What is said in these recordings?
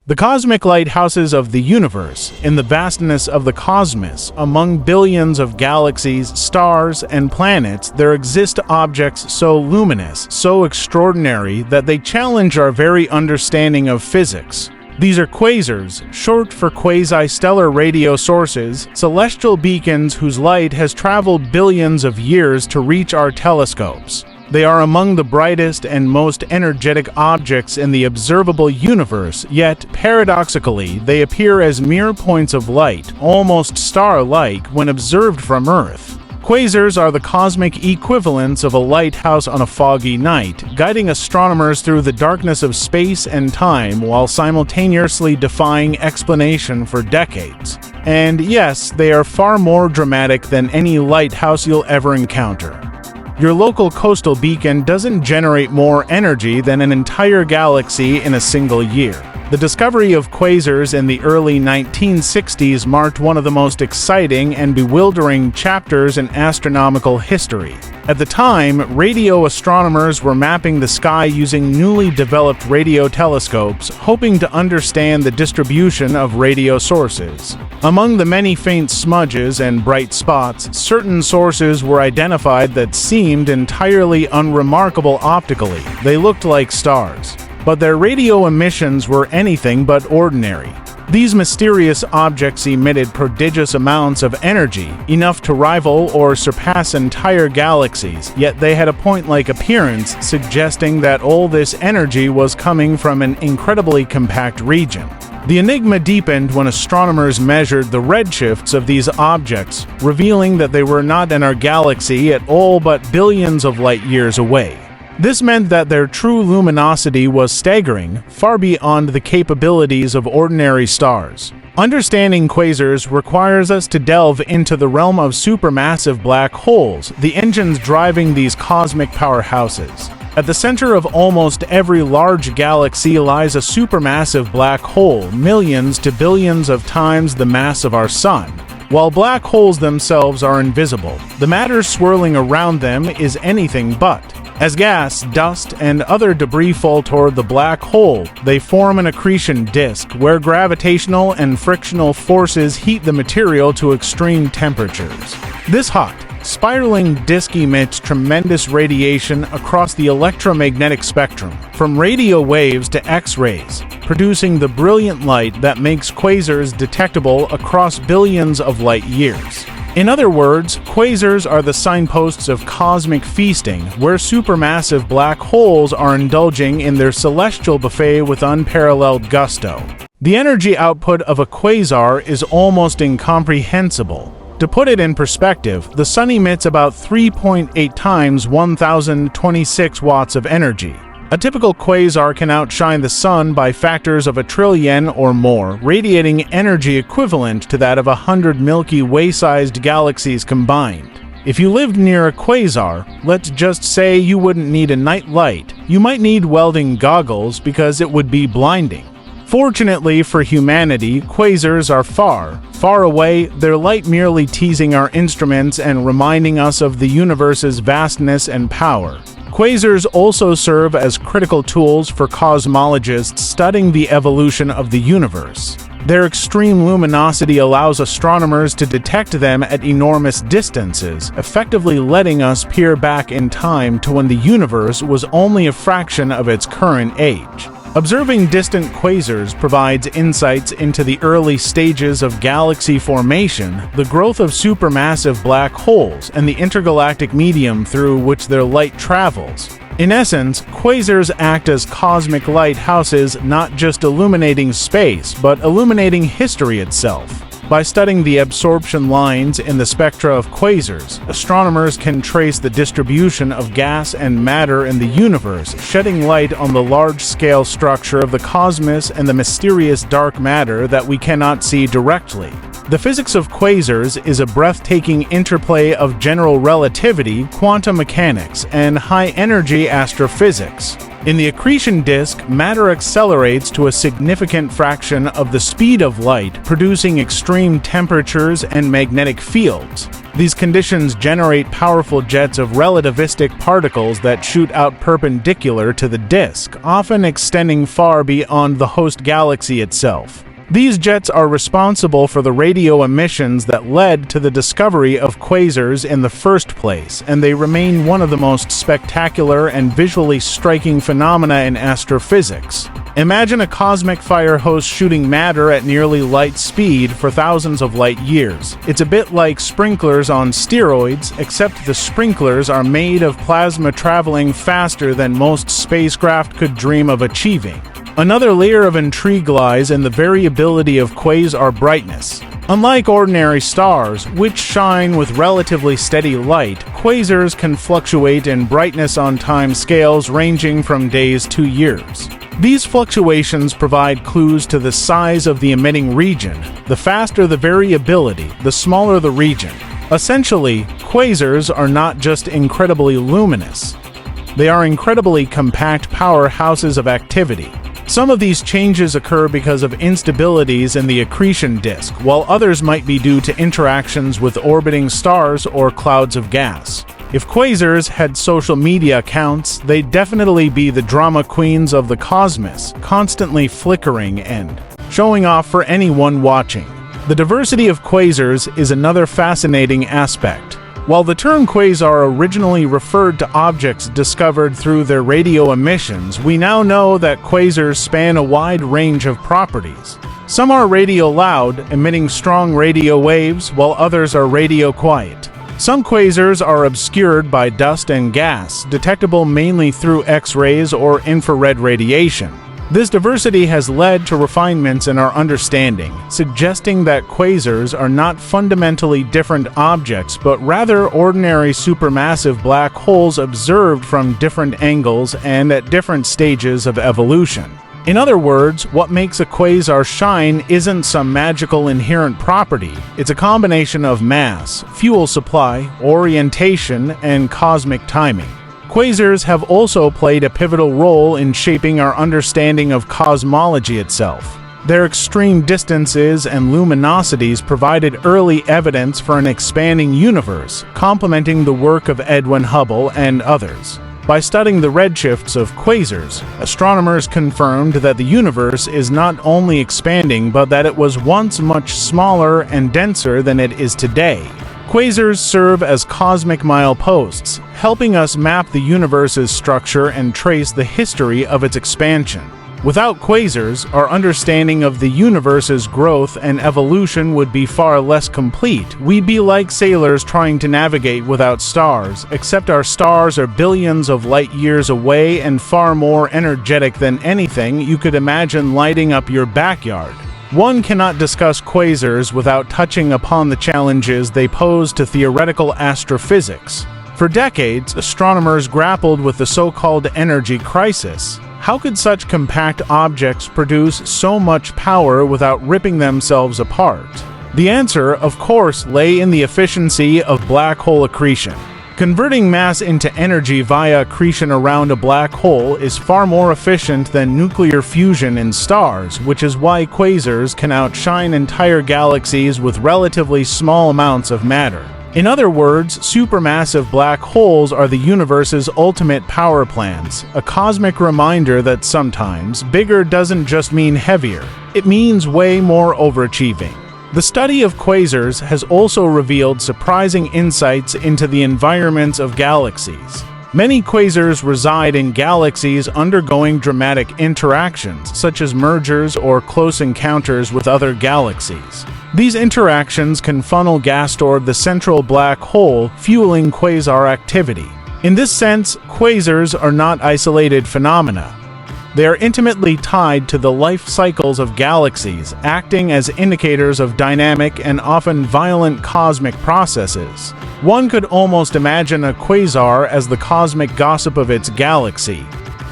The cosmic lighthouses of the universe, in the vastness of the cosmos, among billions of galaxies, stars, and planets, there exist objects so luminous, so extraordinary, that they challenge our very understanding of physics. These are quasars, short for quasi-stellar radio sources, celestial beacons whose light has traveled billions of years to reach our telescopes. They are among the brightest and most energetic objects in the observable universe, yet, paradoxically, they appear as mere points of light, almost star-like, when observed from Earth. Quasars are the cosmic equivalents of a lighthouse on a foggy night, guiding astronomers through the darkness of space and time while simultaneously defying explanation for decades. And yes, they are far more dramatic than any lighthouse you'll ever encounter. Your local coastal beacon doesn't generate more energy than an entire galaxy in a single year. The discovery of quasars in the early 1960s marked one of the most exciting and bewildering chapters in astronomical history. At the time, radio astronomers were mapping the sky using newly developed radio telescopes, hoping to understand the distribution of radio sources. Among the many faint smudges and bright spots, certain sources were identified that seemed entirely unremarkable optically. They looked like stars. But their radio emissions were anything but ordinary. These mysterious objects emitted prodigious amounts of energy, enough to rival or surpass entire galaxies, yet they had a point-like appearance, suggesting that all this energy was coming from an incredibly compact region. The enigma deepened when astronomers measured the redshifts of these objects, revealing that they were not in our galaxy at all but billions of light years away. This meant that their true luminosity was staggering, far beyond the capabilities of ordinary stars. Understanding quasars requires us to delve into the realm of supermassive black holes, the engines driving these cosmic powerhouses. At the center of almost every large galaxy lies a supermassive black hole, millions to billions of times the mass of our Sun. While black holes themselves are invisible, the matter swirling around them is anything but. As gas, dust, and other debris fall toward the black hole, they form an accretion disk where gravitational and frictional forces heat the material to extreme temperatures. This hot, spiraling disk emits tremendous radiation across the electromagnetic spectrum, from radio waves to X-rays, producing the brilliant light that makes quasars detectable across billions of light years. In other words, quasars are the signposts of cosmic feasting, where supermassive black holes are indulging in their celestial buffet with unparalleled gusto. The energy output of a quasar is almost incomprehensible. To put it in perspective, the Sun emits about 3.8 times 1026 watts of energy. A typical quasar can outshine the Sun by factors of 1 trillion or more, radiating energy equivalent to that of 100 Milky Way-sized galaxies combined. If you lived near a quasar, let's just say you wouldn't need a night light. You might need welding goggles because it would be blinding. Fortunately for humanity, quasars are far, far away, their light merely teasing our instruments and reminding us of the universe's vastness and power. Quasars also serve as critical tools for cosmologists studying the evolution of the universe. Their extreme luminosity allows astronomers to detect them at enormous distances, effectively letting us peer back in time to when the universe was only a fraction of its current age. Observing distant quasars provides insights into the early stages of galaxy formation, the growth of supermassive black holes, and the intergalactic medium through which their light travels. In essence, quasars act as cosmic lighthouses, not just illuminating space, but illuminating history itself. By studying the absorption lines in the spectra of quasars, astronomers can trace the distribution of gas and matter in the universe, shedding light on the large-scale structure of the cosmos and the mysterious dark matter that we cannot see directly. The physics of quasars is a breathtaking interplay of general relativity, quantum mechanics, and high-energy astrophysics. In the accretion disk, matter accelerates to a significant fraction of the speed of light, producing extreme temperatures and magnetic fields. These conditions generate powerful jets of relativistic particles that shoot out perpendicular to the disk, often extending far beyond the host galaxy itself. These jets are responsible for the radio emissions that led to the discovery of quasars in the first place, and they remain one of the most spectacular and visually striking phenomena in astrophysics. Imagine a cosmic fire hose shooting matter at nearly light speed for thousands of light years. It's a bit like sprinklers on steroids, except the sprinklers are made of plasma traveling faster than most spacecraft could dream of achieving. Another layer of intrigue lies in the variability of quasar brightness. Unlike ordinary stars, which shine with relatively steady light, quasars can fluctuate in brightness on time scales ranging from days to years. These fluctuations provide clues to the size of the emitting region. The faster the variability, the smaller the region. Essentially, quasars are not just incredibly luminous. They are incredibly compact powerhouses of activity. Some of these changes occur because of instabilities in the accretion disk, while others might be due to interactions with orbiting stars or clouds of gas. If quasars had social media accounts, they'd definitely be the drama queens of the cosmos, constantly flickering and showing off for anyone watching. The diversity of quasars is another fascinating aspect. While the term quasar originally referred to objects discovered through their radio emissions, we now know that quasars span a wide range of properties. Some are radio loud, emitting strong radio waves, while others are radio quiet. Some quasars are obscured by dust and gas, detectable mainly through X-rays or infrared radiation. This diversity has led to refinements in our understanding, suggesting that quasars are not fundamentally different objects, but rather ordinary supermassive black holes observed from different angles and at different stages of evolution. In other words, what makes a quasar shine isn't some magical inherent property. It's a combination of mass, fuel supply, orientation, and cosmic timing. Quasars have also played a pivotal role in shaping our understanding of cosmology itself. Their extreme distances and luminosities provided early evidence for an expanding universe, complementing the work of Edwin Hubble and others. By studying the redshifts of quasars, astronomers confirmed that the universe is not only expanding but that it was once much smaller and denser than it is today. Quasars serve as cosmic mileposts, helping us map the universe's structure and trace the history of its expansion. Without quasars, our understanding of the universe's growth and evolution would be far less complete. We'd be like sailors trying to navigate without stars, except our stars are billions of light years away and far more energetic than anything you could imagine lighting up your backyard. One cannot discuss quasars without touching upon the challenges they pose to theoretical astrophysics. For decades, astronomers grappled with the so-called energy crisis. How could such compact objects produce so much power without ripping themselves apart? The answer, of course, lay in the efficiency of black hole accretion. Converting mass into energy via accretion around a black hole is far more efficient than nuclear fusion in stars, which is why quasars can outshine entire galaxies with relatively small amounts of matter. In other words, supermassive black holes are the universe's ultimate power plants, a cosmic reminder that sometimes bigger doesn't just mean heavier, it means way more overachieving. The study of quasars has also revealed surprising insights into the environments of galaxies. Many quasars reside in galaxies undergoing dramatic interactions, such as mergers or close encounters with other galaxies. These interactions can funnel gas toward the central black hole, fueling quasar activity. In this sense, quasars are not isolated phenomena. They are intimately tied to the life cycles of galaxies, acting as indicators of dynamic and often violent cosmic processes. One could almost imagine a quasar as the cosmic gossip of its galaxy.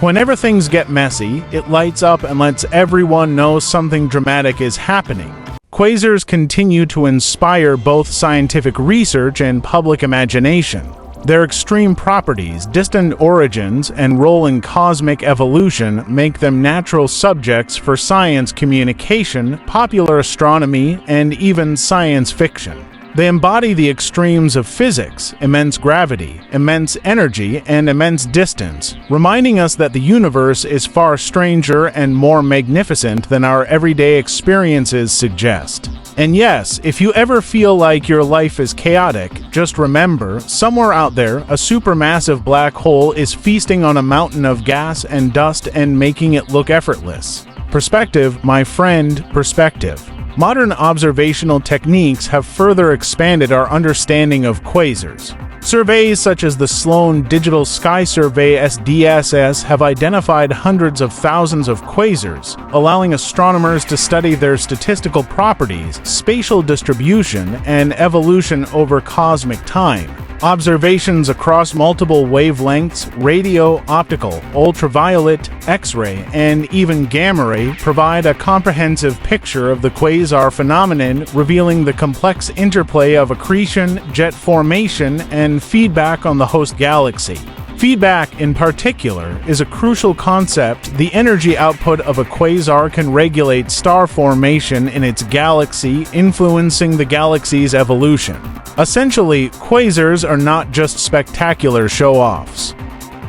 Whenever things get messy, it lights up and lets everyone know something dramatic is happening. Quasars continue to inspire both scientific research and public imagination. Their extreme properties, distant origins, and role in cosmic evolution make them natural subjects for science communication, popular astronomy, and even science fiction. They embody the extremes of physics, immense gravity, immense energy, and immense distance, reminding us that the universe is far stranger and more magnificent than our everyday experiences suggest. And yes, if you ever feel like your life is chaotic, just remember, somewhere out there, a supermassive black hole is feasting on a mountain of gas and dust and making it look effortless. Perspective, my friend, perspective. Modern observational techniques have further expanded our understanding of quasars. Surveys such as the Sloan Digital Sky Survey (SDSS) have identified hundreds of thousands of quasars, allowing astronomers to study their statistical properties, spatial distribution, and evolution over cosmic time. Observations across multiple wavelengths, radio, optical, ultraviolet, X-ray, and even gamma-ray provide a comprehensive picture of the quasar phenomenon, revealing the complex interplay of accretion, jet formation, and feedback on the host galaxy. Feedback, in particular, is a crucial concept. The energy output of a quasar can regulate star formation in its galaxy, influencing the galaxy's evolution. Essentially, quasars are not just spectacular show-offs.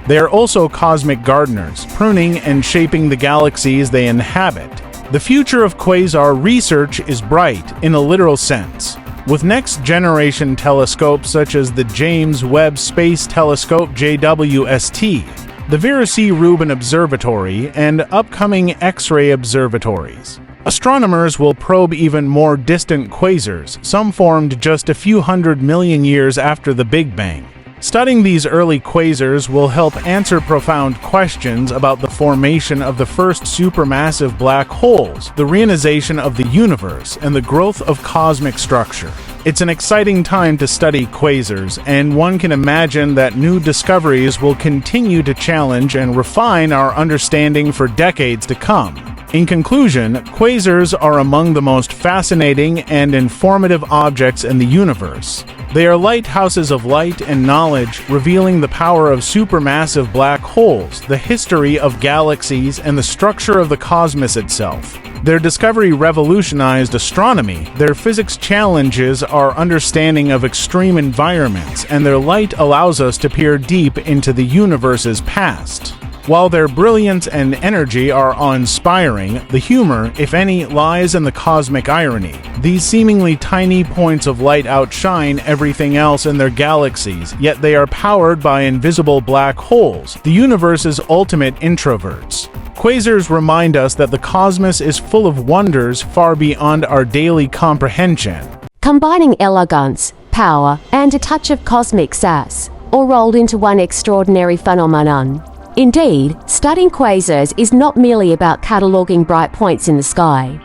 They are also cosmic gardeners, pruning and shaping the galaxies they inhabit. The future of quasar research is bright, in a literal sense. With next-generation telescopes such as the James Webb Space Telescope JWST, the Vera C. Rubin Observatory, and upcoming X-ray observatories, astronomers will probe even more distant quasars, some formed just a few 100 million years after the Big Bang. Studying these early quasars will help answer profound questions about the formation of the first supermassive black holes, the reionization of the universe, and the growth of cosmic structure. It's an exciting time to study quasars, and one can imagine that new discoveries will continue to challenge and refine our understanding for decades to come. In conclusion, quasars are among the most fascinating and informative objects in the universe. They are lighthouses of light and knowledge, revealing the power of supermassive black holes, the history of galaxies, and the structure of the cosmos itself. Their discovery revolutionized astronomy, their physics challenges our understanding of extreme environments, and their light allows us to peer deep into the universe's past. While their brilliance and energy are awe-inspiring, the humor, if any, lies in the cosmic irony. These seemingly tiny points of light outshine everything else in their galaxies, yet they are powered by invisible black holes, the universe's ultimate introverts. Quasars remind us that the cosmos is full of wonders far beyond our daily comprehension. Combining elegance, power, and a touch of cosmic sass, all rolled into one extraordinary phenomenon. Indeed, studying quasars is not merely about cataloguing bright points in the sky.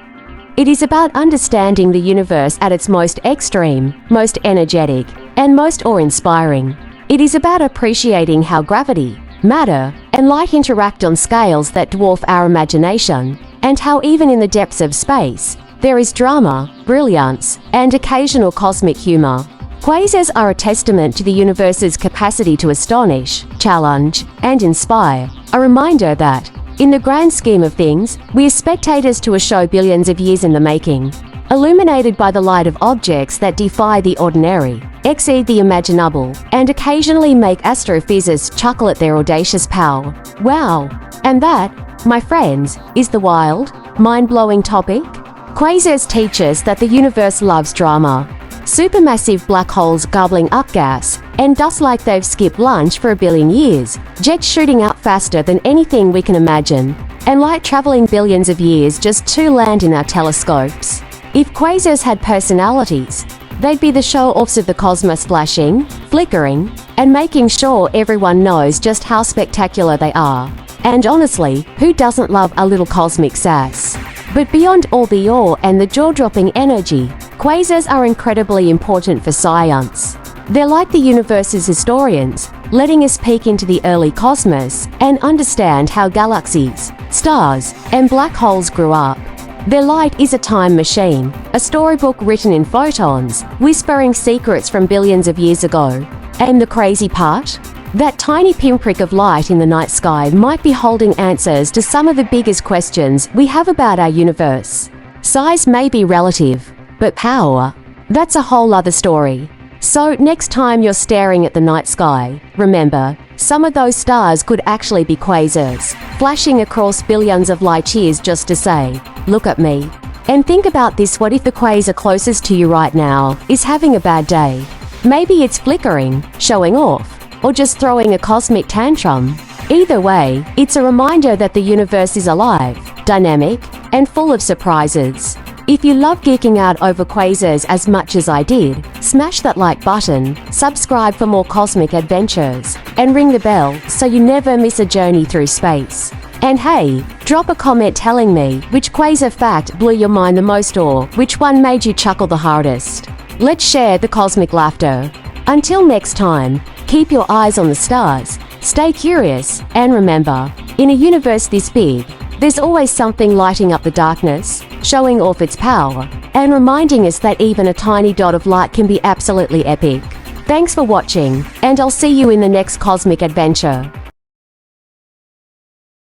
It is about understanding the universe at its most extreme, most energetic, and most awe-inspiring. It is about appreciating how gravity, matter, and light interact on scales that dwarf our imagination, and how even in the depths of space, there is drama, brilliance, and occasional cosmic humor. Quasars are a testament to the universe's capacity to astonish, challenge, and inspire, a reminder that, in the grand scheme of things, we are spectators to a show billions of years in the making, illuminated by the light of objects that defy the ordinary, exceed the imaginable, and occasionally make astrophysicists chuckle at their audacious power. Wow! And that, my friends, is the wild, mind-blowing topic. Quasars teach us that the universe loves drama. Supermassive black holes gobbling up gas, and dust like they've skipped lunch for a billion years, jets shooting out faster than anything we can imagine, and light traveling billions of years just to land in our telescopes. If quasars had personalities, they'd be the show-offs of the cosmos, flashing, flickering, and making sure everyone knows just how spectacular they are. And honestly, who doesn't love a little cosmic sass? But beyond all the awe and the jaw-dropping energy, quasars are incredibly important for science. They're like the universe's historians, letting us peek into the early cosmos and understand how galaxies, stars, and black holes grew up. Their light is a time machine, a storybook written in photons, whispering secrets from billions of years ago. And the crazy part? That tiny pinprick of light in the night sky might be holding answers to some of the biggest questions we have about our universe. Size may be relative, but power? That's a whole other story. So, next time you're staring at the night sky, remember, some of those stars could actually be quasars, flashing across billions of light years just to say, "Look at me." And think about this: what if the quasar closest to you right now is having a bad day? Maybe it's flickering, showing off, or just throwing a cosmic tantrum. Either way, it's a reminder that the universe is alive, dynamic, and full of surprises. If you love geeking out over quasars as much as I did, smash that like button, subscribe for more cosmic adventures, and ring the bell so you never miss a journey through space. And hey, drop a comment telling me which quasar fact blew your mind the most, or which one made you chuckle the hardest. Let's share the cosmic laughter. Until next time, keep your eyes on the stars, stay curious, and remember, in a universe this big, there's always something lighting up the darkness, showing off its power, and reminding us that even a tiny dot of light can be absolutely epic. Thanks for watching, and I'll see you in the next cosmic adventure.